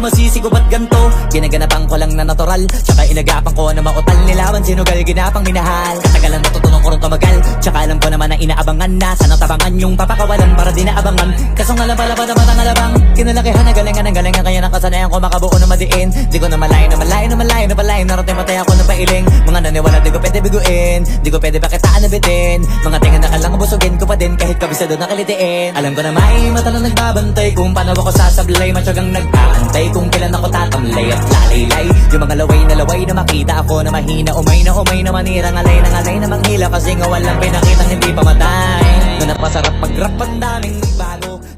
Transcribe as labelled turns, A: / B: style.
A: masisigo ba't ganto? Ginaganapan ko lang na natural, tsaka inagapan ko na mautal nilaban sinugal, ginapang minahal. Katagalan natutunan ko rin tumagal, tsaka alam ko naman na inaabangan na sana tabangan yung papakawalan para di naabangan. Kasong alam pala pa naman ang alabang kinalakihan na galingan ng galingan, kaya nakasanayan ko makabuo na madiin. Di ko na malayo na malayo na malayo na palayo, narating matay ako ng pailing. Mga naniwala di ko pwede biguin, di ko pwede pakitaan na bitin. Mga tinga na kalang busugin ko pa din kahit kabisado na kalitiin. Alam ko na may mata na nagbabantay kung paano ako sasablay, matyagang nag-aantay kung kailan ako tatamlay at lalaylay. Yung mga laway na makita ako na mahina, umay na manirang alay na manghila, kasi nga walang pinakitang hindi pamatay. Na napasarap mag-rap, ang daming bago.